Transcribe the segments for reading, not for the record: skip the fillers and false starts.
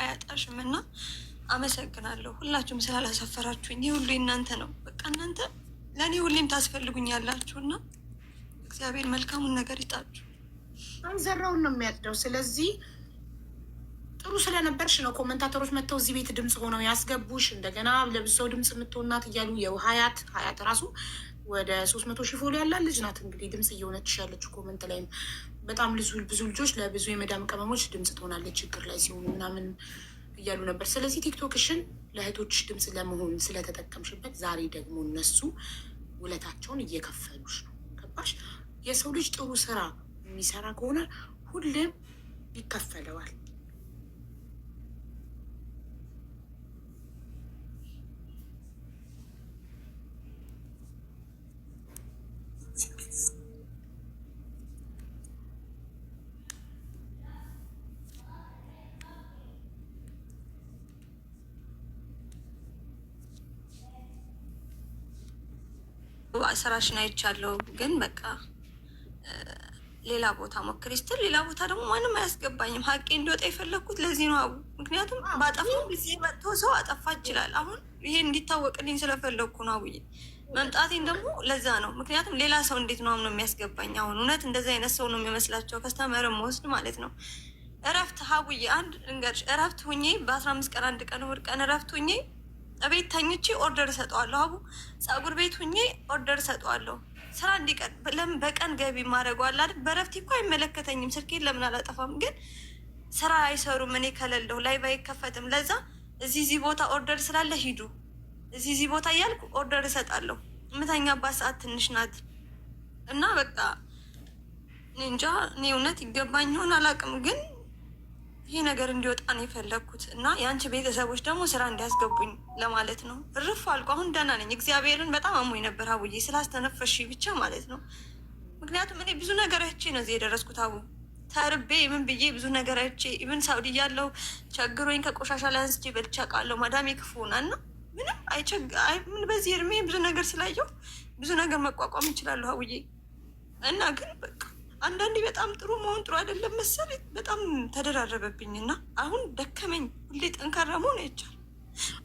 አያጣሽም እና አመሰግናለሁ ሁላችሁም ስላላሰፈራችሁኝ። ይህ ሁሉ እናንተ ነው። በቃ እናንተ ለእኔ ሁሌም ታስፈልጉኛላችሁ እና እግዚአብሔር መልካሙን ነገር ይጣችሁ። አንዘራውን ነው የሚያጭደው። ስለዚህ ጥሩ ስለነበርሽ ነው ኮመንታተሮች መጥተው እዚህ ቤት ድምፅ ሆነው ያስገቡሽ። እንደገና ለብዙ ሰው ድምፅ የምትሆናት እያሉ ሀያት ራሱ ወደ 300 ሺህ ፎሎ ያላት ልጅ ናት። እንግዲህ ድምፅ እየሆነች ያለች ኮመንት ላይም በጣም ብዙ ልጆች ለብዙ የመዳም ቅመሞች ድምፅ ትሆናለች ችግር ላይ ሲሆኑ ምናምን እያሉ ነበር። ስለዚህ ቲክቶክሽን ለእህቶች ድምፅ ለመሆን ስለተጠቀምሽበት ዛሬ ደግሞ እነሱ ውለታቸውን እየከፈሉሽ ነው። ገባሽ? የሰው ልጅ ጥሩ ስራ የሚሰራ ከሆነ ሁሌም ይከፈለዋል። ስራሽን አይቻለሁ፣ ግን በቃ ሌላ ቦታ ሞክሪ ስትል ሌላ ቦታ ደግሞ ማንም አያስገባኝም። ሀቄ እንዲወጣ የፈለግኩት ለዚህ ነው። ምክንያቱም ባጠፋው ጊዜ መጥቶ ሰው አጠፋ ይችላል። አሁን ይሄ እንዲታወቅልኝ ስለፈለግኩ ነው አቡዬ። መምጣቴን ደግሞ ለዛ ነው። ምክንያቱም ሌላ ሰው እንዴት ነው አምኖ የሚያስገባኝ? አሁን እውነት እንደዚህ አይነት ሰው ነው የሚመስላቸው ከስተመርም ወስድ ማለት ነው። እረፍት ሀቡዬ አንድ እንገርሽ፣ እረፍት ሁኜ በ15 ቀን 1 ቀን እሑድ ቀን እረፍት ሁኜ ቤት ተኝቼ ኦርደር እሰጠዋለሁ። አቡ ፀጉር ቤት ሁኜ ኦርደር እሰጠዋለሁ። ስራ እንዲቀር ለምን በቀን ገቢ ማድረገዋል አይደል? በረፍት እኮ አይመለከተኝም። ስልኬን ለምን አላጠፋም? ግን ስራ አይሰሩም። እኔ ከሌለሁ ላይቭ አይከፈትም። ለዛ እዚህ ቦታ ኦርደር ስላለ ሂዱ እዚህ ቦታ እያልኩ ኦርደር እሰጣለሁ። የምተኛባት ሰዓት ትንሽ ናት እና በቃ እንጃ እኔ እውነት ይገባኝ ይሆን አላውቅም፣ ግን ይሄ ነገር እንዲወጣ ነው የፈለግኩት እና የአንቺ ቤተሰቦች ደግሞ ስራ እንዲያስገቡኝ ለማለት ነው። እርፍ አልኩ። አሁን ደህና ነኝ። እግዚአብሔርን በጣም አሞኝ ነበር አቡዬ፣ ስላስተነፈሽ ብቻ ማለት ነው። ምክንያቱም እኔ ብዙ ነገር አይቼ ነው እዚህ የደረስኩት አቡ። ተርቤ ምን ብዬ ብዙ ነገር አይቼ ኢብን ሳውዲ ያለው ቸግሮኝ ከቆሻሻ ላይ አንስቼ በልቼ አውቃለሁ። ማዳሜ ክፉ ሆና እና ምንም ምን በዚህ እድሜ ብዙ ነገር ስላየው ብዙ ነገር መቋቋም እችላለሁ አቡዬ። እና ግን በቃ አንዳንዴ በጣም ጥሩ መሆን ጥሩ አይደለም መሰለኝ። በጣም ተደራረበብኝ እና አሁን ደከመኝ። ሁሌ ጠንካራ መሆን አይቻልም።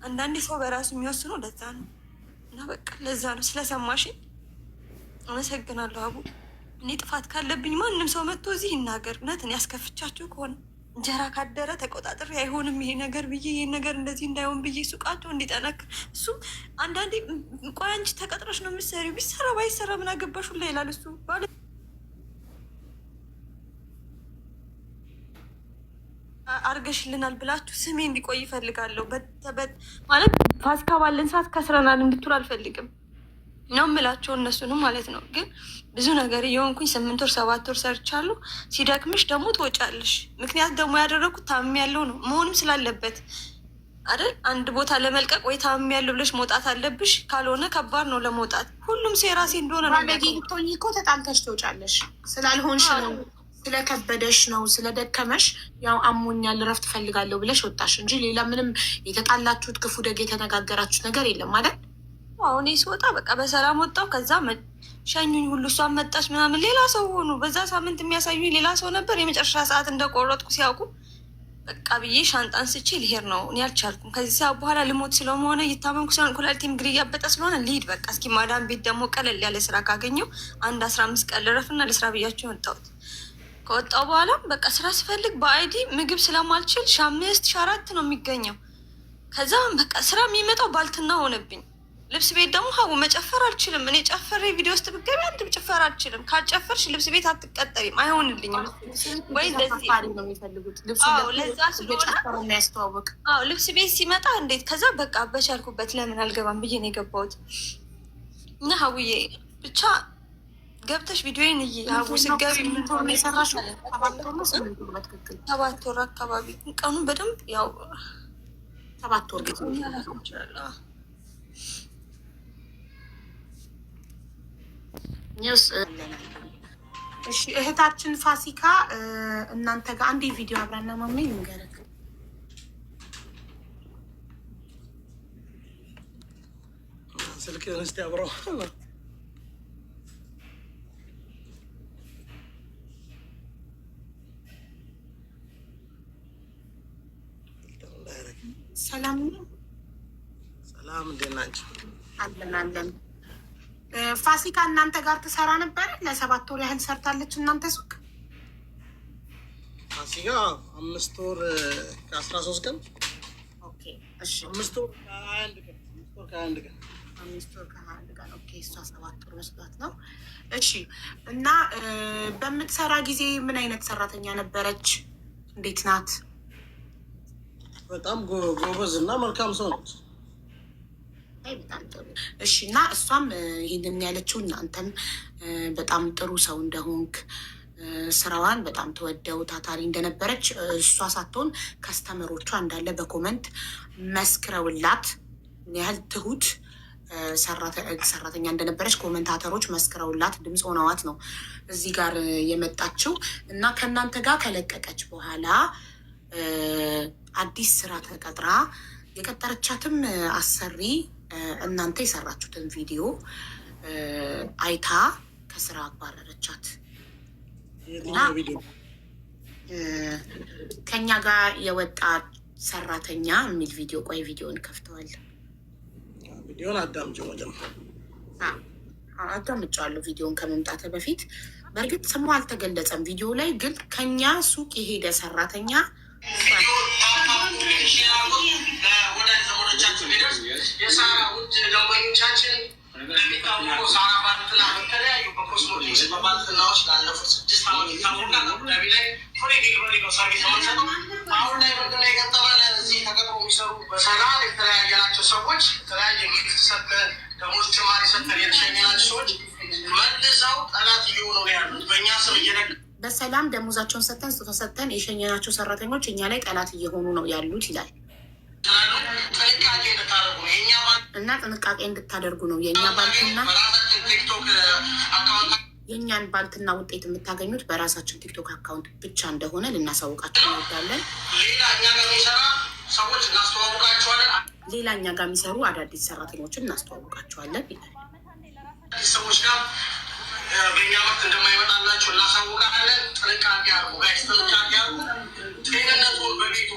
አንዳንዴ ሰው በራሱ የሚወስነው ለዛ ነው እና በቃ ለዛ ነው። ስለሰማሽኝ አመሰግናለሁ አቡ። እኔ ጥፋት ካለብኝ ማንም ሰው መጥቶ እዚህ ይናገር። እውነትን ያስከፍቻቸው ከሆነ እንጀራ ካደረ ተቆጣጥሬ አይሆንም ይሄ ነገር ብዬ ይሄን ነገር እንደዚህ እንዳይሆን ብዬ ሱቃቸው እንዲጠነክር እሱም አንዳንዴ ቆይ አንቺ ተቀጥረሽ ነው የምትሰሪው፣ ቢሰራ ባይሰራ ምን አገባሽ ሁላ ይላል እሱ አርገሽልናል ብላችሁ ስሜ እንዲቆይ ይፈልጋለሁ። ማለት ፋሲካ ባለን ሰዓት ከስረናል እንድትሉ አልፈልግም ነው የምላቸው እነሱንም ማለት ነው። ግን ብዙ ነገር እየሆንኩኝ 8 ወር 7 ወር ሰርቻለሁ። ሲደክምሽ ደግሞ ትወጫለሽ። ምክንያት ደግሞ ያደረኩት ታምሜ ያለው ነው መሆንም ስላለበት አይደል? አንድ ቦታ ለመልቀቅ ወይ ታምሜ ያለው ብለሽ መውጣት አለብሽ። ካልሆነ ከባድ ነው ለመውጣት። ሁሉም ሰው የራሴ እንደሆነ ነው። ባለጌ እኮ ተጣልተሽ ትወጫለሽ። ስላልሆንሽ ነው፣ ስለከበደሽ ነው፣ ስለደከመሽ ያው አሞኛል እረፍት እፈልጋለሁ ብለሽ ወጣሽ እንጂ ሌላ ምንም የተጣላችሁት ክፉ ደግ የተነጋገራችሁት ነገር የለም አይደል? አሁን ስወጣ በቃ በሰላም ወጣው። ከዛ ሸኙኝ ሁሉ እሷን መጣች ምናምን ሌላ ሰው ሆኑ። በዛ ሳምንት የሚያሳዩኝ ሌላ ሰው ነበር። የመጨረሻ ሰዓት እንደቆረጥኩ ሲያውቁ በቃ ብዬ ሻንጣን ስቼ ልሄድ ነው። እኔ አልቻልኩም። ከዚህ ሰዓት በኋላ ልሞት ስለመሆነ እየታመምኩ ሲሆን ኩላሊቴም እግሬ እያበጠ ስለሆነ ልሂድ በቃ እስኪ ማዳም ቤት ደግሞ ቀለል ያለ ስራ ካገኘው 15 ቀን ልረፍና ለስራ ብያቸው ወጣሁት። ከወጣው በኋላ በቃ ስራ ስፈልግ በአይዲ ምግብ ስለማልችል 5 4 ነው የሚገኘው። ከዛ በቃ ስራ የሚመጣው ባልትና ሆነብኝ። ልብስ ቤት ደግሞ ሀቡ መጨፈር አልችልም። እኔ ጨፈሬ ቪዲዮ ውስጥ ብትገቢ አንድ ጨፈር አልችልም። ካልጨፈርሽ ልብስ ቤት አትቀጠሪም፣ አይሆንልኝም። ወይ እንደዚህ ነው የሚፈልጉት ለዛ ስለሆነ የሚያስተዋወቅ ልብስ ቤት ሲመጣ እንዴት ከዛ በቃ በቻልኩበት ለምን አልገባም ብዬ ነው የገባሁት። እና ሀቡዬ ብቻ ገብተሽ ቪዲዮን ሀቡ ስገቢ የሰራሽ 7 ወር አካባቢ ቀኑን በደንብ ያው 7 ወር እሺ እህታችን ፋሲካ እናንተ ጋር አንድ ቪዲዮ አብራና ማሜ ንገረክ ስልክ እስቲ አብረው ሰላም ነው። ሰላም እንዴት ናቸው? አለን። ፋሲካ እናንተ ጋር ትሰራ ነበር? ለ7 ወር ያህል ሰርታለች እናንተ ሱቅ? ፋሲካ 5 ወር ከ13 ቀን። ኦኬ እሺ። 5 ወር ከ21 ቀን። 5 ወር ከ21 ቀን። ኦኬ እሷ 7 ወር መስሏት ነው። እሺ። እና በምትሰራ ጊዜ ምን አይነት ሰራተኛ ነበረች? እንዴት ናት? በጣም ጎበዝ እና መልካም ሰው ነች። በጣም ጥሩ። እሺ። እና እሷም ይህንን ያለችው እናንተም በጣም ጥሩ ሰው እንደሆንክ ስራዋን በጣም ተወደው ታታሪ እንደነበረች እሷ ሳትሆን ከስተመሮቿ እንዳለ በኮመንት መስክረውላት ምን ያህል ትሁት ሰራተኛ እንደነበረች ኮመንታተሮች መስክረውላት ድምፅ ሆነዋት ነው እዚህ ጋር የመጣችው። እና ከእናንተ ጋር ከለቀቀች በኋላ አዲስ ስራ ተቀጥራ የቀጠረቻትም አሰሪ እናንተ የሰራችሁትን ቪዲዮ አይታ ከስራ አባረረቻት። እና ከኛ ጋር የወጣ ሰራተኛ የሚል ቪዲዮ፣ ቆይ ቪዲዮን ከፍተዋል። ቪዲዮን አዳምጪው። አዳምጫለሁ ቪዲዮን ከመምጣት በፊት። በእርግጥ ስሙ አልተገለጸም ቪዲዮ ላይ፣ ግን ከኛ ሱቅ የሄደ ሰራተኛ ወዳጅ ዘመዶቻችን ሊደርስ የሳራ ውድ ደንበኞቻችን እንደሚታወቁ ሳራ ባልትና በተለያዩ በኮስሞቲክስ በባልትናዎች ላለፉት 6 ዓመት ይታወቃል። አቡዳቢ ላይ ፍሪ ዲሊቨሪ ነው ሰርቪስ የምንሰጠው። አሁን ላይ ምንድን ነው የገጠመን? እዚህ ተቀጥሮ የሚሰሩ በሰላም የተለያየናቸው ሰዎች የተለያየ ጊፍት ሰጠን፣ ደሞዝ ጭማሪ ሰጠን የተሸኘናቸው ሰዎች መልሰው ጠላት እየሆኑ ነው ያሉት። በእኛ ስም እየነገ በሰላም ደሞዛቸውን ሰጠን ተሰጠን የሸኘናቸው ሰራተኞች እኛ ላይ ጠላት እየሆኑ ነው ያሉት ይላል። ጥንቃቄ እንድታደርጉ ነው የእኛ እና ጥንቃቄ እንድታደርጉ ነው የእኛ ባልትና የእኛን ባልትና ውጤት የምታገኙት በራሳችን ቲክቶክ አካውንት ብቻ እንደሆነ ልናሳውቃቸው እንወዳለን። ሌላ እኛ ጋር የሚሰራ ሰዎች እናስተዋውቃቸዋለን። ሌላ እኛ ጋር የሚሰሩ አዳዲስ ሰራተኞችን እናስተዋውቃቸዋለን ይላል። ሰዎች ጋር በእኛ ወቅት እንደማይመጣላቸው እናሳውቃለን። ጥንቃቄ አርጉ ጋይስ፣ ጥንቃቄ አርጉ። ጤንነቱን በቤቱ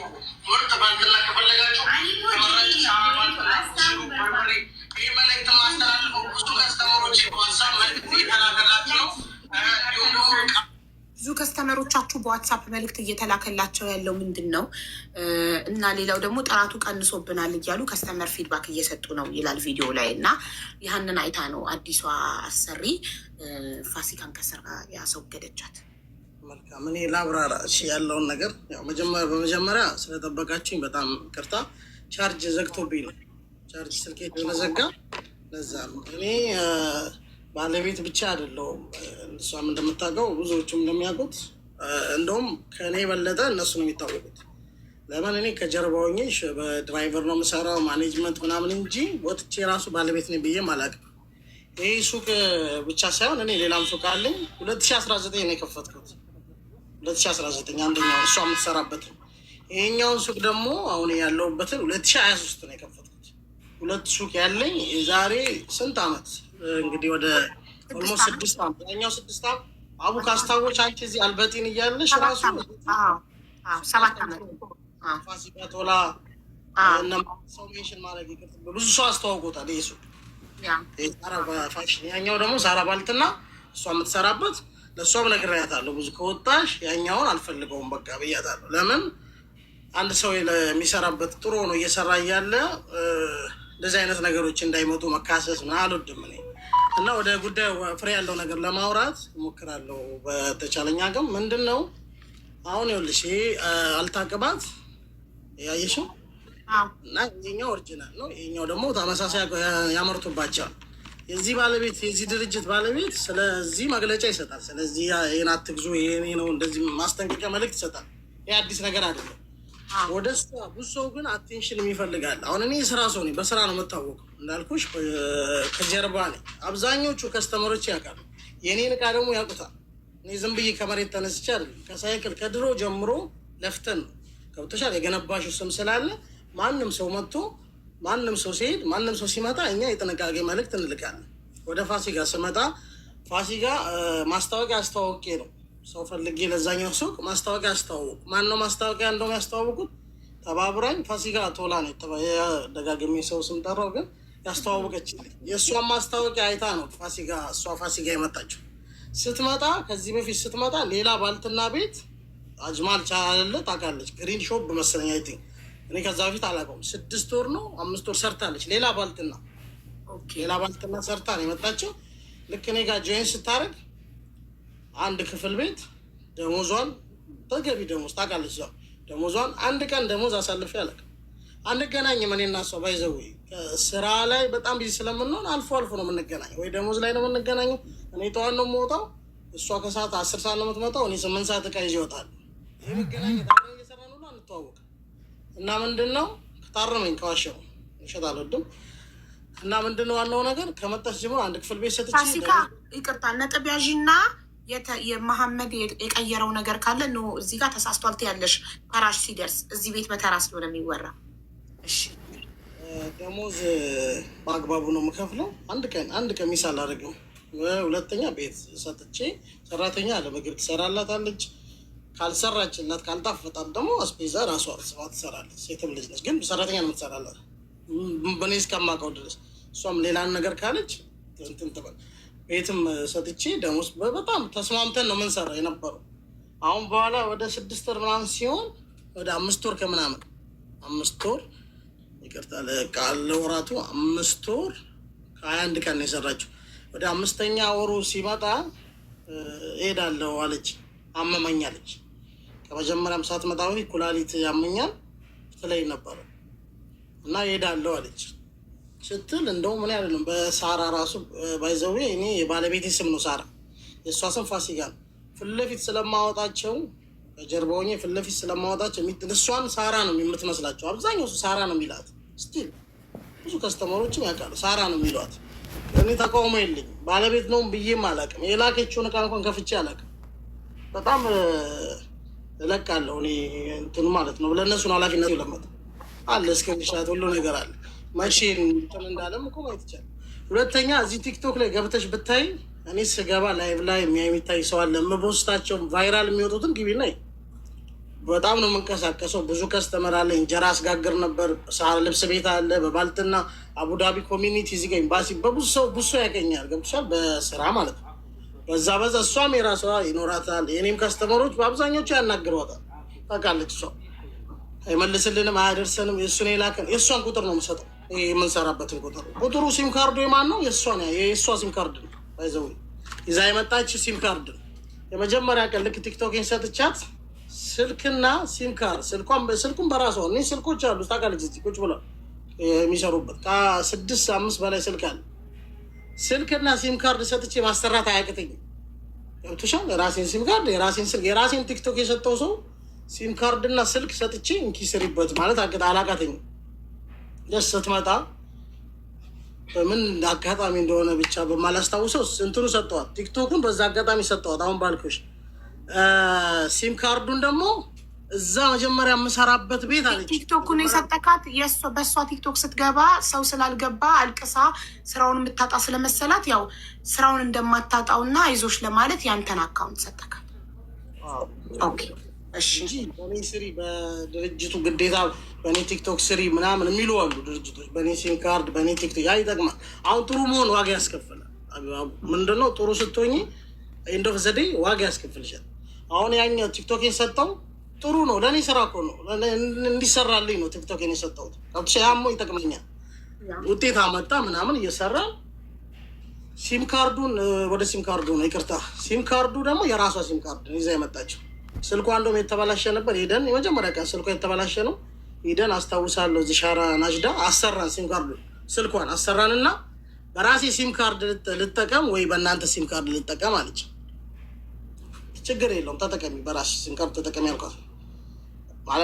ምርጥ ባልትና ከፈለጋችሁ ተመራጭ ሳራ ባልትና ሽሩ በርበሬ። ይህ መልእክት ማስተላልፈው ብዙ ከስተመሮች በዋትሳፕ መልእክት እየተላከላቸው ነው። ብዙ ከስተመሮቻችሁ በዋትሳፕ መልእክት እየተላከላቸው ያለው ምንድን ነው? እና ሌላው ደግሞ ጥራቱ ቀንሶብናል እያሉ ከስተመር ፊድባክ እየሰጡ ነው ይላል ቪዲዮ ላይ። እና ያህንን አይታ ነው አዲሷ አሰሪ ፋሲካን ከስራ ያስወገደቻት። መልካም። እኔ ላብራራ ያለውን ነገር። በመጀመሪያ ስለጠበቃችሁኝ በጣም ይቅርታ። ቻርጅ ዘግቶብኝ ነው። ቻርጅ ስልኬ ስለዘጋ ለዛ ነው። እኔ ባለቤት ብቻ አይደለሁም። እሷም እንደምታውቀው ብዙዎቹም እንደሚያውቁት እንደውም ከእኔ የበለጠ እነሱ ነው የሚታወቁት። ለምን እኔ ከጀርባ ሆኜ በድራይቨር ነው የምሰራው ማኔጅመንት ምናምን እንጂ ወጥቼ ራሱ ባለቤት ነኝ ብዬም አላውቅም። ይህ ሱቅ ብቻ ሳይሆን እኔ ሌላም ሱቅ አለኝ። 2019 ነው የከፈትኩት። 2019 አንደኛውን እሷ የምትሰራበት ነው። ይሄኛውን ሱቅ ደግሞ አሁን ያለሁበትን 2023 ነው የከፈትኩት። 2 ሱቅ ያለኝ የዛሬ ስንት ዓመት እንግዲህ ወደ ኦልሞስት 6 ዓመት። ያኛው 6 ዓመት አቡ ካስታወች አንቺ እዚህ አልበጢን እያለሽ ራሱ 7 ዓመት ፋሲካ ቶላ ሰው ሜንሽን ማድረግ ይቅርት ብዙ ሰው አስተዋውቆታል። ይህ ሱቅ ሳራ ፋሽን፣ ያኛው ደግሞ ሳራ ባልትና እሷ የምትሰራበት። ለእሷም ነግሬያታለሁ ብዙ ከወጣሽ ያኛውን አልፈልገውም በቃ ብያታለሁ። ለምን አንድ ሰው የሚሰራበት ጥሩ ነው እየሰራ እያለ እንደዚህ አይነት ነገሮች እንዳይመጡ መካሰስ ምን አልወድም እኔ። እና ወደ ጉዳዩ ፍሬ ያለው ነገር ለማውራት እሞክራለሁ በተቻለኝ አቅም። ምንድን ነው አሁን ይኸውልሽ፣ ይሄ አልታቅባት ያየሽው እና ይሄኛው ኦሪጂናል ነው። ይሄኛው ደግሞ ተመሳሳይ ያመርቱባቸዋል። የዚህ ባለቤት የዚህ ድርጅት ባለቤት ስለዚህ መግለጫ ይሰጣል። ስለዚህ ይሄን አትግዙ፣ ይሄ ነው እንደዚህ ማስጠንቀቂያ መልዕክት ይሰጣል። ይሄ አዲስ ነገር አይደለም። ወደ ብዙ ሰው ግን አቴንሽን የሚፈልጋል። አሁን እኔ ስራ ሰው ነኝ፣ በስራ ነው የምታወቀው። እንዳልኩሽ ከጀርባ ነኝ። አብዛኞቹ ከስተመሮች ያውቃሉ። የእኔን እቃ ደግሞ ያውቁታል። እኔ ዝም ብዬ ከመሬት ተነስቼ አይደለም፣ ከሳይክል ከድሮ ጀምሮ ለፍተን ነው ገብቶሻል። የገነባሽው ስም ስላለ ማንም ሰው መጥቶ ማንም ሰው ሲሄድ ማንም ሰው ሲመጣ እኛ የጥንቃቄ መልዕክት እንልካለን። ወደ ፋሲካ ስመጣ ፋሲካ ማስታወቂያ አስተዋውቄ ነው ሰው ፈልጌ ለዛኛው ሱቅ ማስታወቂያ አስተዋውቅ። ማን ነው ማስታወቂያ እንደውም ያስተዋውቁት? ተባብራኝ ፋሲካ ቶላ ነው ደጋግሜ ሰው ስም ጠራው፣ ግን ያስተዋወቀች የእሷን ማስታወቂያ አይታ ነው ፋሲካ የመጣችው። ስትመጣ ከዚህ በፊት ስትመጣ ሌላ ባልትና ቤት አጅማል ቻለ ታውቃለች፣ ግሪን ሾፕ መሰለኝ አይ ቲንክ እኔ ከዛ በፊት አላውቀውም። 6 ወር ነው 5 ወር ሰርታለች። ሌላ ባልትና ሰርታ ነው የመጣችው። ልክ እኔ ጋር ጆይን ስታደርግ አንድ ክፍል ቤት ደሞዟን ተገቢ ደሞዝ ታውቃለች። ደሞዟን አንድ ቀን ደሞዝ አሳልፌ አላውቅም። አንገናኝም እኔ እና እሷ ባይዘው ስራ ላይ በጣም ቢዚ ስለምንሆን አልፎ አልፎ ነው የምንገናኘው፣ ወይ ደሞዝ ላይ ነው የምንገናኘው። እኔ ጠዋት ነው የምወጣው፣ እሷ ከሰዓት 10 ሰዓት ነው የምትመጣው። እኔ 8 ሰዓት ዕቃ ይዤ እወጣለሁ። ይህ መገናኘት አብረን እየሰራን ሁሉ አንተዋወቅ እና ምንድን ነው ከታረመኝ ከዋሸው ውሸት አልወድም። እና ምንድን ነው ዋናው ነገር ከመጣች ጀምሮ አንድ ክፍል ቤት ሰጥቼ ፋሲካ ይቅርታ ነጥብ ያዥና የመሐመድ የቀየረው ነገር ካለ ነው እዚህ ጋር ተሳስቷል ትያለሽ። ተራሽ ሲደርስ እዚህ ቤት በተራ ስለሆነ የሚወራ። እሺ ደሞዝ በአግባቡ ነው የምከፍለው። አንድ ቀን ሚስ አላደርግም። ሁለተኛ ቤት ሰጥቼ ሰራተኛ ለምግብ ትሰራላታለች። ካልሰራችላት ካልጣፈጣት ደግሞ አስቤዛ ራሷ ትሰራለች። ሴትም ልጅ ነች፣ ግን ሰራተኛ ነው የምትሰራላት በእኔ እስከማውቀው ድረስ። እሷም ሌላን ነገር ካለች እንትን ትበል። ቤትም ሰጥቼ ደሞዝ በጣም ተስማምተን ነው የምንሰራው የነበረው። አሁን በኋላ ወደ 6 ወር ምናምን ሲሆን ወደ 5 ወር ከምናምን 5 ወር ይቅርታ ለወራቱ 5 ወር ከ21 ቀን ነው የሰራችው። ወደ 5ኛ ወሩ ሲመጣ እሄዳለሁ አለች። አመመኛለች። ከመጀመሪያም ሳትመጣ በፊት ኩላሊት ያመኛል ትለኝ ነበረ እና እሄዳለሁ አለች ስትል እንደው ምን ያለም በሳራ ራሱ ባይዘዌ እኔ የባለቤቴ ስም ነው ሳራ፣ የእሷ ስም ፋሲካ ነው። ፊት ለፊት ስለማወጣቸው በጀርባ ሆኜ ፊት ለፊት ስለማወጣቸው እሷን ሳራ ነው የምትመስላቸው። አብዛኛው ሳራ ነው የሚላት። ስቲል ብዙ ከስተመሮችም ያውቃሉ ሳራ ነው የሚሏት። እኔ ተቃውሞ የለኝም። ባለቤት ነው ብዬም አላውቅም። የላከችውን ዕቃ እንኳን ከፍቼ አላውቅም። በጣም እለቃለሁ እኔ እንትኑ ማለት ነው። ለእነሱን ኃላፊነቱ ለመጥ አለ እስከሚሻት ሁሉ ነገር አለ። መቼን እንትን እንዳለም እኮ ማየት ይቻላል። ሁለተኛ እዚህ ቲክቶክ ላይ ገብተሽ ብታይ እኔ ስገባ ላይቭ ላይ የሚታይ ሰው አለ። የምፖስታቸው ቫይራል የሚወጡትን ግቢ ላይ በጣም ነው የምንቀሳቀሰው። ብዙ ከስተመር አለ። እንጀራ አስጋግር ነበር። ሳር ልብስ ቤት አለ። በባልትና አቡዳቢ ኮሚኒቲ እዚህ ጋር ኤምባሲ በብዙ ሰው ያገኛል። ገብቶሻል? በስራ ማለት ነው። በዛ እሷም የራሷ ይኖራታል። የኔም ከስተመሮች በአብዛኞቹ ያናግሯታል። ታውቃለች። እሷ አይመልስልንም፣ አያደርሰንም። የእሱን የላከን የእሷን ቁጥር ነው የምሰጠው። የምንሰራበትን ቁጥሩ ሲም ካርዱ የማን ነው? የእሷ ሲም ካርድ ነው። ባይዘው ይዛ የመጣች ሲም ካርድ ነው። የመጀመሪያ ቀን ልክ ቲክቶክን ሰጥቻት ስልክና ሲም ካርድ ስልኩን በራሷ እኔ ስልኮች አሉ ታውቃለች። እዚህ ቁጭ ብለው የሚሰሩበት ከ6 5 በላይ ስልክ አለ። ስልክና ሲም ካርድ ሰጥቼ ማሰራት አያቅተኝም። ገብቶሻል? የራሴን ሲም ካርድ የራሴን ስልክ የራሴን ቲክቶክ የሰጠው ሰው ሲም ካርድና ስልክ ሰጥቼ እንኪ ስሪበት ማለት አላቃተኝም። ደስ ስትመጣ በምን አጋጣሚ እንደሆነ ብቻ በማላስታውሰው እንትኑ ሰጠዋት። ቲክቶክን በዛ አጋጣሚ ሰጠዋት። አሁን ባልኩሽ ሲም ካርዱን ደግሞ እዛ መጀመሪያ የምሰራበት ቤት አለች። ቲክቶኩን የሰጠካት በእሷ ቲክቶክ ስትገባ ሰው ስላልገባ አልቅሳ ስራውን የምታጣ ስለመሰላት ያው ስራውን እንደማታጣውና አይዞሽ ለማለት ያንተን አካውንት ሰጠካት። ኦኬ እሺ። በእኔ ስሪ በድርጅቱ ግዴታ በእኔ ቲክቶክ ስሪ ምናምን የሚሉ አሉ ድርጅቶች። በእኔ ሲም ካርድ በእኔ ቲክቶክ ያ ይጠቅማል። አሁን ጥሩ መሆን ዋጋ ያስከፍላል። ምንድነው ጥሩ ስትሆኝ ኢንዶፍ ዘዴ ዋጋ ያስከፍልሻል። አሁን ያኛው ቲክቶክን ሰጠው ጥሩ ነው። ለእኔ ስራ እኮ ነው እንዲሰራልኝ ነው ቲክቶክን የሰጠሁት። ያሞ ይጠቅመኛል። ውጤት አመጣ ምናምን እየሰራ ሲም ካርዱን ወደ ሲም ካርዱ ነው ይቅርታ። ሲም ካርዱ ደግሞ የራሷ ሲም ካርድ ይዛ የመጣችው። ስልኳ እንደውም የተበላሸ ነበር። ሄደን የመጀመሪያ ቀን ስልኳ የተበላሸ ነው። ሄደን አስታውሳለሁ እዚህ ሻራ ናጅዳ አሰራን። ሲም ካርዱ ስልኳን አሰራንና በራሴ ሲም ካርድ ልጠቀም ወይ በእናንተ ሲም ካርድ ልጠቀም አለች። ችግር የለውም ተጠቀሚ፣ በራስሽ ሲም ካርድ ተጠቀሚ ያልኳት።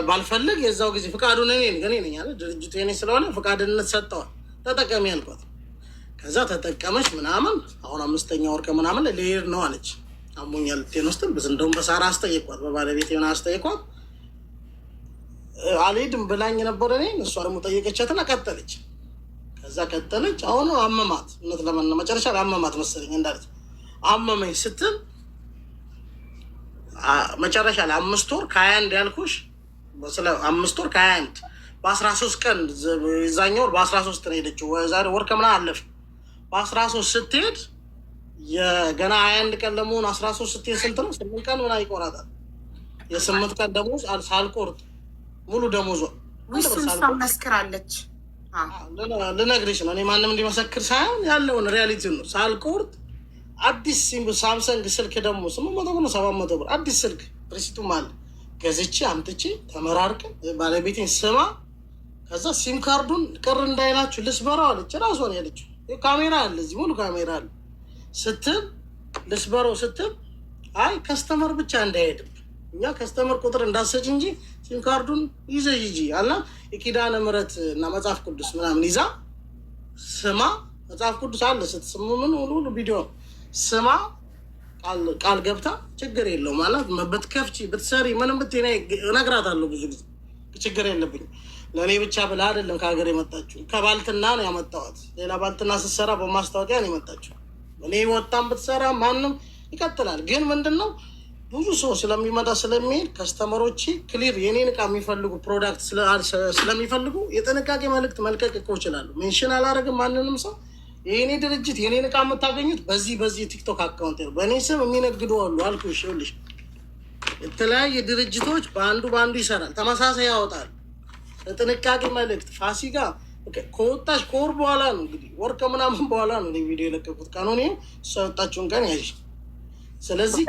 ባልፈልግ የዛው ጊዜ ፍቃዱን እኔ ነኝ አለ ድርጅቱ የኔ ስለሆነ ፍቃድነት ሰጠዋል። ተጠቀሚ ያልኳት። ከዛ ተጠቀመች ምናምን። አሁን 5ኛ ወር ከምናምን ልሄድ ነው አለች። አሞኛል ልትሄድ ውስጥ እንደውም በሳራ አስጠየቋት፣ በባለቤት የሆነ አስጠየቋት። አልሄድም ብላኝ ነበር እኔ። እሷ ደግሞ ጠየቀቻትና ቀጠለች። ከዛ ቀጠለች። አሁን አመማት። እውነት ለመና መጨረሻ ላይ አመማት መሰለኝ እንዳለች አመመኝ ስትል መጨረሻ ላይ 5 ወር ከ21 ያልኩሽ ስለ 5 ወር ከ21 በ13 ቀን የዛኛው ወር በ13 ነው ሄደችው። ዛሬ ወር ከምና አለፍ በ13 ስትሄድ የገና 21 ቀን ለመሆን 13 ስትሄድ ስንት ነው? 8 ቀን ምና ይቆራታል። የ8 ቀን ደሞዝ ሳልቆርጥ ሙሉ ደሞዟ መስክራለች። ልነግርሽ ነው እኔ ማንም እንዲመሰክር ሳይሆን ያለውን ሪያሊቲ ነው። ሳልቆርጥ አዲስ ሳምሰንግ ስልክ ደግሞ 800 ብር 700 ብር አዲስ ስልክ ፕሬሲቱም አለ ገዝቼ አምጥቼ ተመራርቀን ባለቤቴን ስማ ከዛ ሲም ካርዱን ቅር እንዳይላችሁ ልስበረው አለች። ራሷን ያለችው ካሜራ አለ እዚህ ሙሉ ካሜራ አለ ስትል ልስበረው ስትል አይ ከስተመር ብቻ እንዳይሄድም እኛ ከስተመር ቁጥር እንዳሰጭ እንጂ ሲም ካርዱን ይዘሽ ሂጂ አላ የኪዳነ ምሕረት እና መጽሐፍ ቅዱስ ምናምን ይዛ ስማ መጽሐፍ ቅዱስ አለ ስትስሙ ምን ሁሉ ቪዲዮ ስማ ቃል ገብታ ችግር የለው ማለት ብትከፍቺ ብትሰሪ ምንም ብትኔ እነግራታለሁ። ብዙ ጊዜ ችግር የለብኝም። ለእኔ ብቻ ብላ አይደለም ከሀገር የመጣችው ከባልትና ነው ያመጣዋት። ሌላ ባልትና ስትሰራ በማስታወቂያ ነው የመጣችው። እኔ ወጣም ብትሰራ ማንም ይቀጥላል። ግን ምንድን ነው ብዙ ሰው ስለሚመጣ ስለሚሄድ ከስተመሮች ክሊር የኔን እቃ የሚፈልጉ ፕሮዳክት ስለሚፈልጉ የጥንቃቄ መልዕክት መልቀቅ እኮ ይችላሉ። ሜንሽን አላደረግም ማንንም ሰው የኔ ድርጅት የኔን እቃ የምታገኙት በዚህ ቲክቶክ አካውንት ነው። በእኔ ስም የሚነግዱ አሉ አልኩሽ። ይኸውልሽ የተለያየ ድርጅቶች በአንዱ ይሰራል፣ ተመሳሳይ ያወጣል። ለጥንቃቄ መልዕክት ፋሲካ ከወጣች ከወር በኋላ ነው እንግዲህ ወር ከምናምን በኋላ ነው ቪዲዮ የለቀቁት። ቀኑን እሷ የወጣችውን ቀን ያዥ። ስለዚህ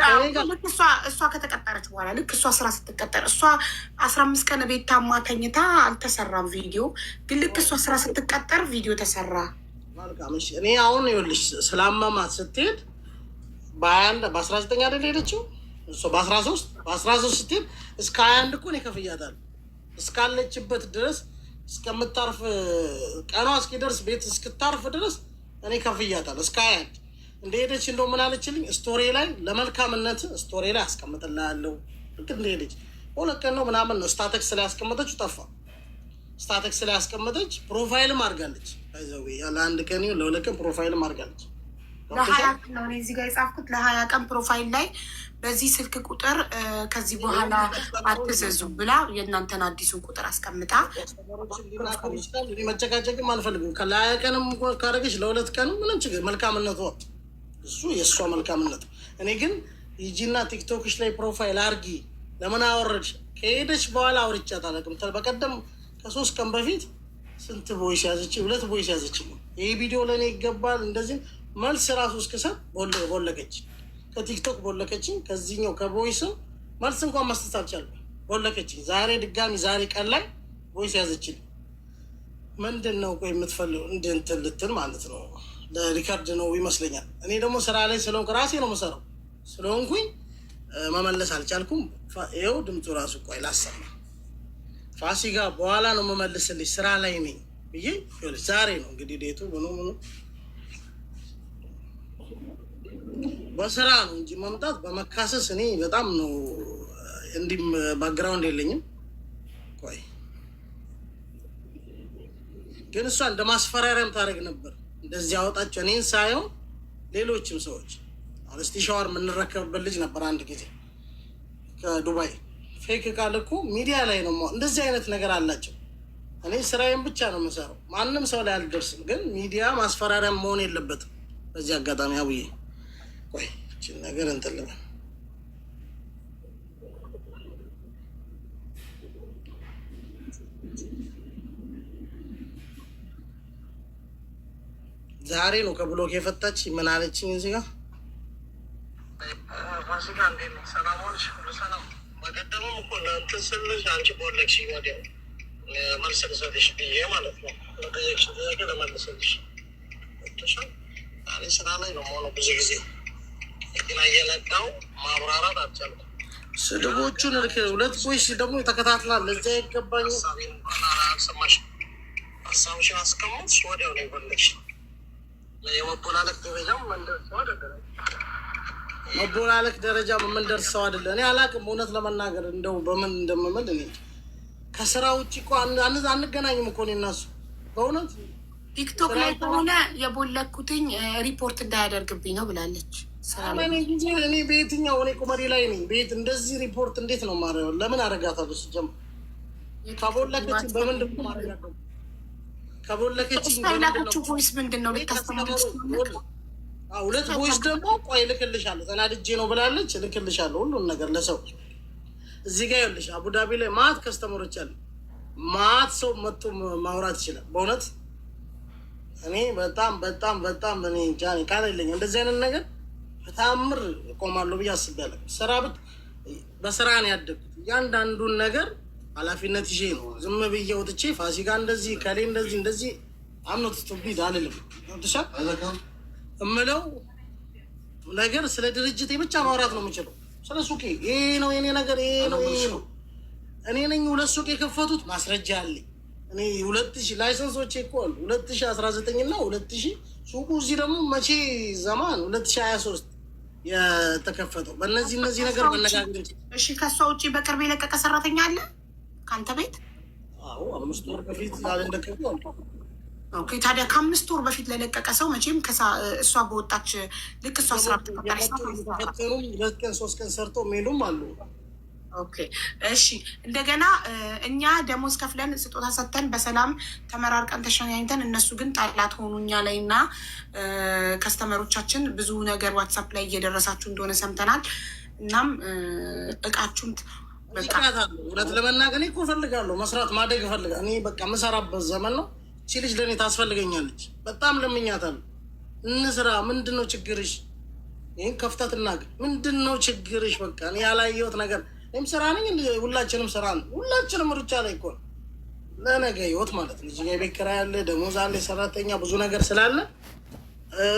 እሷ ከተቀጠረች በኋላ ልክ እሷ ስራ ስትቀጠር እሷ 15 ቀን ቤት ታማ ተኝታ አልተሰራም ቪዲዮ። ግን ልክ እሷ ስራ ስትቀጠር ቪዲዮ ተሰራ። እኔ አሁን ይኸውልሽ ስላመማት ስትሄድ በ19 አይደል ሄደችው እሷ በ13 ስትሄድ እስከ 21 እኮ ነው ከፍያታል። እስካለችበት ድረስ እስከምታርፍ ቀኗ እስኪደርስ ቤት እስክታርፍ ድረስ እኔ ከፍያታል እስከ 21 እንደሄደች እንደው ምን አለችልኝ? ስቶሪ ላይ ለመልካምነት ስቶሪ ላይ አስቀምጥልሃለሁ። ልክ እንደሄደች ሁለት ቀን ነው ምናምን ነው ስታተክስ ላይ ያስቀመጠችው ጠፋ። ስታተክስ ላይ ያስቀመጠች ፕሮፋይልም አድርጋለች። ይዘው ለአንድ ቀን ለሁለት ቀን ፕሮፋይልም አድርጋለች። ለ20 ቀን ነው እዚህ ጋር የጻፍኩት። ለ20 ቀን ፕሮፋይል ላይ በዚህ ስልክ ቁጥር ከዚህ በኋላ አትዘዙ ብላ የእናንተን አዲሱን ቁጥር አስቀምጣ መጨቃጨቅም አልፈልግም። ከ20 ቀንም ካደረገች ለሁለት ቀንም ምንም ችግር መልካምነቱ እሱ የእሷ መልካምነት። እኔ ግን ሂጂና ቲክቶክሽ ላይ ፕሮፋይል አርጊ ለምን አወረድሽ? ከሄደች በኋላ አውርቻት አላውቅም። በቀደም ከ3 ቀን በፊት ስንት ቦይስ ያዘች? 2 ቦይስ ያዘች። ይህ ቪዲዮ ለእኔ ይገባል እንደዚህ መልስ ራሱ እስክሰጥ ቦለቀች። ከቲክቶክ ቦለቀችኝ። ከዚህኛው ከቦይስም መልስ እንኳን መስጠት አልቻልኩም። ቦለቀችኝ። ዛሬ ድጋሚ ዛሬ ቀን ላይ ቦይስ ያዘችኝ። ምንድን ነው ቆይ የምትፈልገው? እንትን ልትል ማለት ነው ለሪከርድ ነው ይመስለኛል። እኔ ደግሞ ስራ ላይ ስለሆንኩ ራሴ ነው የምሰራው ስለሆንኩኝ መመለስ አልቻልኩም። ይኸው ድምፁ ራሱ ቆይ ላሰማ። ፋሲካ በኋላ ነው የምመልስልሽ ስራ ላይ ነኝ ብዬ ዛሬ ነው እንግዲህ ዴቱ ምኑ በስራ ነው እንጂ መምጣት በመካሰስ እኔ በጣም ነው እንዲም ባክግራውንድ የለኝም። ቆይ ግን እሷ እንደ ማስፈራሪያም ታደርግ ነበር። እንደዚህ አወጣቸው እኔን ሳይሆን ሌሎችም ሰዎች አለስቲ ሻወር የምንረከብበት ልጅ ነበር አንድ ጊዜ ከዱባይ ፌክ ቃል እኮ ሚዲያ ላይ ነው እንደዚህ አይነት ነገር አላቸው። እኔ ስራዬን ብቻ ነው የምሰራው፣ ማንም ሰው ላይ አልደርስም። ግን ሚዲያ ማስፈራሪያም መሆን የለበትም። በዚህ አጋጣሚ አብዬ ቆይ እችን ነገር እንትን ልበል። ዛሬ ነው ከብሎክ የፈታች። ምን አለችኝ እዚህ ጋር ፋሲካ እንዴት ነው? ሰላም ሆንሽ? ሁሉ ሰላም? በቀደምም እኮ ለእንትን ስልሽ አንቺ ቦለቅሽኝ። ወዲያው መልስ ልሰጥሽ ብዬ ማለት ነው ለጠየቅሽኝ ጥያቄ ለመልስልሽ ተሻል። ዛሬ ስራ ላይ ነው የምሆነው ብዙ ጊዜ ግን እየነቃው ማብራራት አልቻልኩም። ስድቦቹን ልክ 2 ቦይስ ደግሞ ተከታትላል። ለዚያ ይገባኝ አልሰማሽም። ሀሳብሽን አስቀምጥሽ ወዲያው ነው የቦለቅሽ። የመቦላለቅ ደረጃም መንደርሰው አይደለም። መቦላለቅ ደረጃ የምንደርሰው አይደለም። እኔ አላውቅም እውነት ለመናገር እንደው በምን እንደምምል እኔ ከስራ ውጭ እኮ አንገናኝም እኮ እኔ እና እሱ በእውነት ቲክቶክ ላይ ከሆነ የቦለኩትኝ ሪፖርት እንዳያደርግብኝ ነው ብላለች። እኔ በየትኛው እኔ ቁመሪ ላይ ነኝ። ቤት እንደዚህ ሪፖርት እንዴት ነው ማሪያው? ለምን አደርጋታለሁ? ሲጀምር ከቦለከችኝ በምንድን ነው ማረጋገጥ? ከቦለከችኝ ላከችው ቮይስ ምንድን ነው ልታስተምሩት? ሁለት ቮይስ ደግሞ ቆይ እልክልሻለሁ። ተናድጄ ነው ብላለች። እልክልሻለሁ ሁሉን ነገር ለሰው እዚህ ጋር ይኸውልሽ። አቡዳቢ ላይ ማት ከስተመሮች አለ። ማት ሰው መጥቶ ማውራት ይችላል። በእውነት እኔ በጣም እኔ ጃኒ ቃል የለኝም እንደዚህ አይነት ነገር በታምር እቆማለሁ ብዬ አስቤያለሁ። ስራ በስራ ነው ያደግኩት። እያንዳንዱን ነገር ኃላፊነት ይዤ ነው ዝም ብዬ ወጥቼ ፋሲካ እንደዚህ ከሌ እንደዚህ አምኖት ስቶቢድ አልልም። ተሻል እምለው ነገር ስለ ድርጅቴ ብቻ ማውራት ነው የምችለው። ስለ ሱቄ ይሄ ነው የኔ ነገር፣ ይሄ ነው እኔ ነኝ 2 ሱቅ የከፈቱት ማስረጃ አለኝ። እኔ 2000 ላይሰንሶቼ እኮ አሉ 2019 እና 2000 ሱቁ እዚህ ደግሞ መቼ ዘማን 2023 የተከፈተው። በእነዚህ ነገር መነጋገር። እሺ ከሷ ውጭ በቅርብ የለቀቀ ሰራተኛ አለ ከአንተ ቤት? አዎ 5 ወር በፊት ያለቀቀ አለ። ኦኬ ታዲያ ከ5 ወር በፊት ለለቀቀ ሰው መቼም እሷ በወጣች ልክ እሷ ስራ ተፈተኑ 2 ቀን 3 ቀን ሰርቶ ሜሉም አሉ። ኦኬ እሺ እንደገና እኛ ደሞዝ ከፍለን ስጦታ ሰጥተን በሰላም ተመራርቀን ተሸኛኝተን እነሱ ግን ጣላት ሆኑ እኛ ላይ እና ከስተመሮቻችን ብዙ ነገር ዋትሳፕ ላይ እየደረሳችሁ እንደሆነ ሰምተናል። እናም እቃችሁም እውነት ለመናገር እኮ እፈልጋለሁ መስራት ማደግ እፈልጋለሁ። እኔ በቃ የምሰራበት ዘመን ነው። እቺ ልጅ ለእኔ ታስፈልገኛለች። በጣም ለምኛታለሁ። እንስራ። ምንድን ነው ችግርሽ? ይህን ከፍታት እናገር። ምንድን ነው ችግርሽ? በቃ እኔ ያላየሁት ነገር ይህም ስራ ነኝ። ሁላችንም ስራ ነው። ሁላችንም ሩጫ ላይ እኮ ነው ለነገ ህይወት ማለት ነው። እዚህ ቤት ኪራይ አለ፣ ደሞዝ አለ፣ ሰራተኛ ብዙ ነገር ስላለ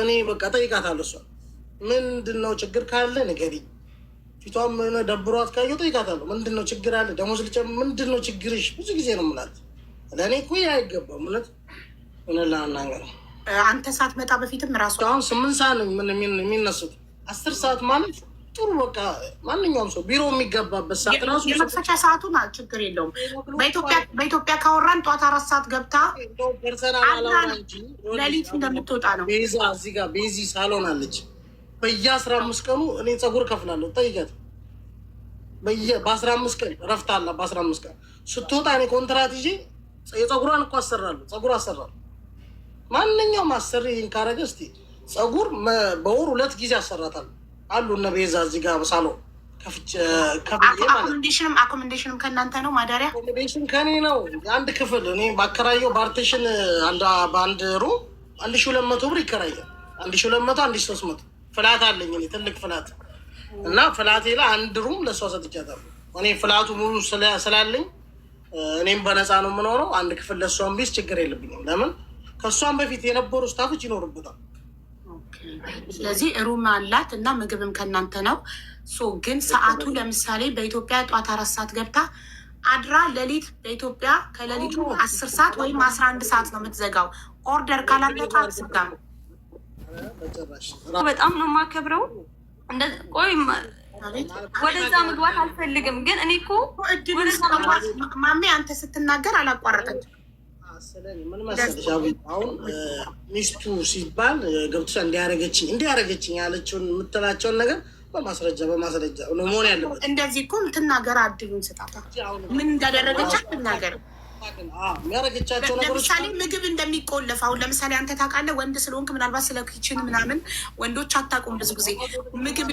እኔ በቃ ጠይቃታለሁ። እሷ ምንድን ነው ችግር ካለ ንገሪኝ። ፊቷም ደብሯት ካየሁ ጠይቃታለሁ። ምንድን ነው ችግር አለ? ደሞዝ ልጨምር። ምንድን ነው ችግርሽ? ብዙ ጊዜ ነው የምላት። ለእኔ እኮ አይገባም እውነት ለመናገር። አንተ ሳትመጣ በፊትም ራሱ አሁን 8 ሰዓት ነው የሚነሱት። 10 ሰዓት ማለት ጥሩ በቃ ማንኛውም ሰው ቢሮ የሚገባበት ሰዓት ራሱ የመክፈቻ ሰዓቱን ችግር የለውም። በኢትዮጵያ ካወራን ጠዋት 4 ሰዓት ገብታ ሌሊት እንደምትወጣ ነው። ቤዛ እዚህ ጋር ቤዚ ሳሎን አለች። በየ15 ቀኑ እኔ ፀጉር ከፍላለሁ። ጠይቀት በ15 ቀን ረፍት አለ። በ15 ቀን ስትወጣ እኔ ኮንትራት ይዤ የፀጉሯን እኮ አሰራለሁ። ፀጉር አሰራለሁ። ማንኛውም አሰሪ ካረገ እስኪ ፀጉር በወር 2 ጊዜ አሰራታለሁ አሉ እነ ቤዛ እዚህ ጋር ሳሎን አኮሞዴሽንም ከእናንተ ነው? ማዳሪያ አኮሞዴሽን ከኔ ነው። አንድ ክፍል እኔ ባከራየው ፓርቲሽን በአንድ ሩም 1200 ብር ይከራያል። 1200 1300 ፍላት አለኝ እኔ ትልቅ ፍላት እና ፍላቴ ላይ አንድ ሩም ለእሷ ሰጥቻታለሁ። እኔ ፍላቱ ሙሉ ስላለኝ እኔም በነፃ ነው የምኖረው። አንድ ክፍል ለእሷን ቢስ ችግር የለብኝም። ለምን ከእሷን በፊት የነበሩ ስታፎች ይኖርበታል። ስለዚህ ሩም አላት እና ምግብም ከእናንተ ነው። ግን ሰዓቱ ለምሳሌ በኢትዮጵያ ጠዋት 4 ሰዓት ገብታ አድራ ሌሊት በኢትዮጵያ ከሌሊቱ 10 ሰዓት ወይም 11 ሰዓት ነው የምትዘጋው። ኦርደር ካላለቃ አትዘጋም። በጣም ነው የማከብረው። ቆይ ወደዛ መግባት አልፈልግም፣ ግን እኔ እኮ ማሜ አንተ ስትናገር አላቋረጠችም። ምን መሰለሽ አሁን ሚስቱ ሲባል ገብቶሻ እንዲያረገችኝ ያለችውን የምትላቸውን ነገር በማስረጃ መሆን ያለበት። እንደዚህ እኮ ትናገር አድሉን ስጣታ ምን እንዳደረገች ትናገር። የሚያረገቻቸው ነገሮች ለምሳሌ ምግብ እንደሚቆለፍ አሁን ለምሳሌ አንተ ታውቃለህ፣ ወንድ ስለሆንክ ምናልባት ስለ ኪችን ምናምን ወንዶች አታውቁም። ብዙ ጊዜ ምግብ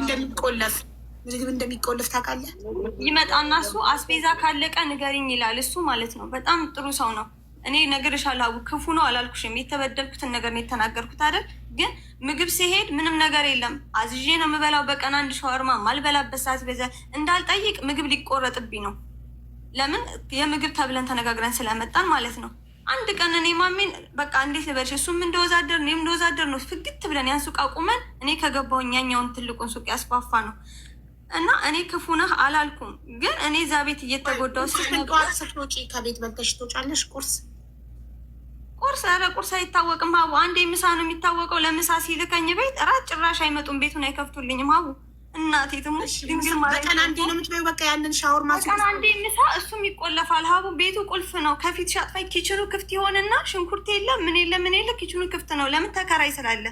እንደሚቆለፍ ታውቃለህ። ይመጣና እሱ አስቤዛ ካለቀ ንገሪኝ ይላል። እሱ ማለት ነው በጣም ጥሩ ሰው ነው። እኔ እነግርሻለሁ፣ ክፉ ነው አላልኩሽም። የተበደልኩትን ነገር ነው የተናገርኩት አይደል? ግን ምግብ ሲሄድ ምንም ነገር የለም አዝዤ ነው የምበላው። በቀን 1 ሻወርማ ማልበላበት ሰዓት በዛ እንዳልጠይቅ ምግብ ሊቆረጥብኝ ነው። ለምን የምግብ ተብለን ተነጋግረን ስለመጣን ማለት ነው። አንድ ቀን እኔ ማሜን በቃ እንዴት ልበልሽ፣ እሱም እንደወዛደር እኔም እንደወዛደር ነው ፍግት ብለን ያን ሱቅ አቁመን እኔ ከገባሁኝ ያኛውን ትልቁን ሱቅ ያስፋፋ ነው። እና እኔ ክፉ ነህ አላልኩም፣ ግን እኔ እዛ ቤት እየተጎዳው ስትወጪ ከቤት በልተሽ ትወጫለሽ? ቁርስ ኧረ ቁርስ አይታወቅም ሀቡ። አንዴ ምሳ ነው የሚታወቀው። ለምሳ ሲልከኝ ቤት እራት ጭራሽ አይመጡም፣ ቤቱን አይከፍቱልኝም ሀቡ። እናቴ ትሙት ድንግል ማለት በቀን አንዴ ነው የምትበይው? በቃ ያንን ሻወር በቀን አንዴ ምሳ፣ እሱም ይቆለፋል ሀቡ። ቤቱ ቁልፍ ነው። ከፊት ሻጥፋይ ኪችኑ ክፍት ይሆንና ሽንኩርት የለ ምን የለ ኪችኑ ክፍት ነው። ለምን ተከራይ ስላለ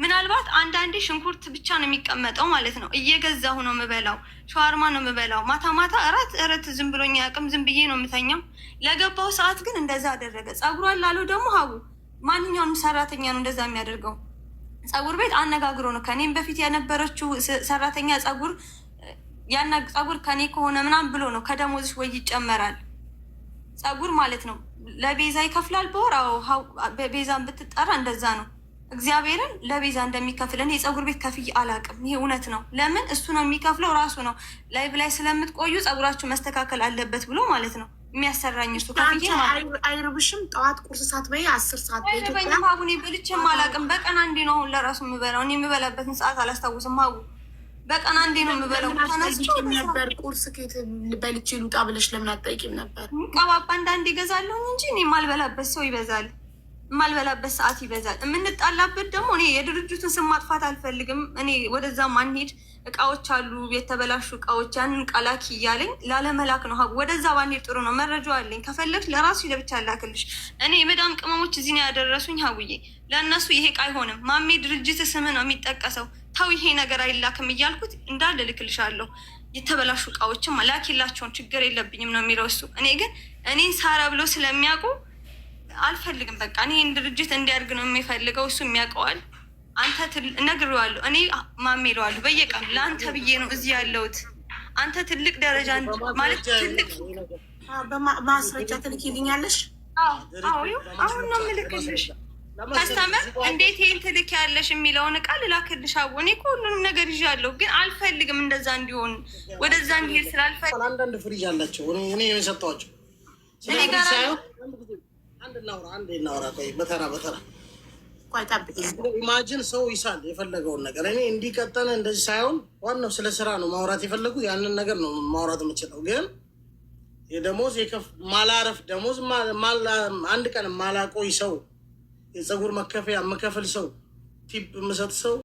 ምናልባት አንዳንዴ ሽንኩርት ብቻ ነው የሚቀመጠው ማለት ነው። እየገዛሁ ነው የምበላው፣ ሸዋርማ ነው የምበላው። ማታ ማታ እረት ዝም ብሎኝ አያውቅም። ዝም ብዬ ነው የምተኛው። ለገባው ሰዓት ግን እንደዛ አደረገ። ጸጉሯን ላለው ደግሞ ሀቡ ማንኛውንም ሰራተኛ ነው እንደዛ የሚያደርገው። ጸጉር ቤት አነጋግሮ ነው። ከኔም በፊት የነበረችው ሰራተኛ ጸጉር ከኔ ከሆነ ምናምን ብሎ ነው ከደሞዝሽ ወይ ይጨመራል ጸጉር ማለት ነው። ለቤዛ ይከፍላል በወር። ቤዛን ብትጠራ እንደዛ ነው። እግዚአብሔርን ለቤዛ እንደሚከፍል እኔ የጸጉር ቤት ከፍዬ አላውቅም። ይሄ እውነት ነው። ለምን እሱ ነው የሚከፍለው፣ ራሱ ነው። ላይቭ ላይ ስለምትቆዩ ጸጉራችሁ መስተካከል አለበት ብሎ ማለት ነው የሚያሰራኝ እሱ ከፍዬ። አይርብሽም? ጠዋት ቁርስ ሳትበይ 10 ሰዓት በይበኝም ሀቡ እኔ በልቼም አላውቅም። በቀን አንዴ ነው አሁን ለራሱ የምበላው። እኔ የምበላበትን ሰዓት አላስታውስም ሀቡ። በቀን አንዴ ነው የምበላው። ነበር ቁርስ ኬት በልቼ ልውጣ ብለሽ ለምን አትጠይቂም ነበር? ቀባባ አንዳንዴ ይገዛለሁ እንጂ እኔ የማልበላበት ሰው ይበዛል፣ የማልበላበት ሰዓት ይበዛል። የምንጣላበት ደግሞ እኔ የድርጅቱን ስም ማጥፋት አልፈልግም። እኔ ወደዛ ማንሄድ እቃዎች አሉ፣ የተበላሹ እቃዎች፣ ያንን ቃላኪ እያለኝ ላለመላክ ነው። ወደዛ ባንሄድ ጥሩ ነው። መረጃው አለኝ። ከፈለግሽ ለራሱ ለብቻ ላክልሽ። እኔ የመዳም ቅመሞች እዚህ ነው ያደረሱኝ ሀቡዬ። ለእነሱ ይሄ እቃ አይሆንም ማሜ፣ ድርጅት ስም ነው የሚጠቀሰው፣ ተው ይሄ ነገር አይላክም እያልኩት እንዳለ ልክልሻለሁ። የተበላሹ እቃዎችም ላኪላቸውን ችግር የለብኝም ነው የሚለው እሱ። እኔ ግን እኔን ሳራ ብሎ ስለሚያውቁ አልፈልግም። በቃ እኔ ድርጅት እንዲያድግ ነው የሚፈልገው። እሱ የሚያውቀዋል። አንተ እነግረዋለሁ፣ እኔ ማሜ እለዋለሁ በየቀኑ ለአንተ ብዬ ነው እዚህ ያለሁት። አንተ ትልቅ ደረጃ ማለት ትልቅ በማስረጃ ትልኪልኛለሽ? አሁን ነው የምልክልሽ። ከስተመር እንዴት ይህን ትልክ ያለሽ የሚለውን ቃል ላክልሽ። እኔ እኮ ሁሉንም ነገር ይዣለሁ፣ ግን አልፈልግም እንደዛ እንዲሆን፣ ወደዛ እንዲሄድ ስላልፈልግ። አንዳንድ ፍሪጅ አላቸው እኔ የሰጠኋቸው። አንድ እናውራ፣ ቆይ በተራ ኢማጂን ሰው ይሳል የፈለገውን ነገር። እኔ እንዲቀጠለ እንደዚህ ሳይሆን ዋናው ስለ ስራ ነው ማውራት የፈለጉት። ያንን ነገር ነው ማውራት የምችለው። ግን የደሞዝ ማላረፍ ደሞዝ አንድ ቀን ማላቆይ ሰው፣ የፀጉር መከፈያ የምከፍል ሰው፣ ቲፕ የምሰጥ ሰው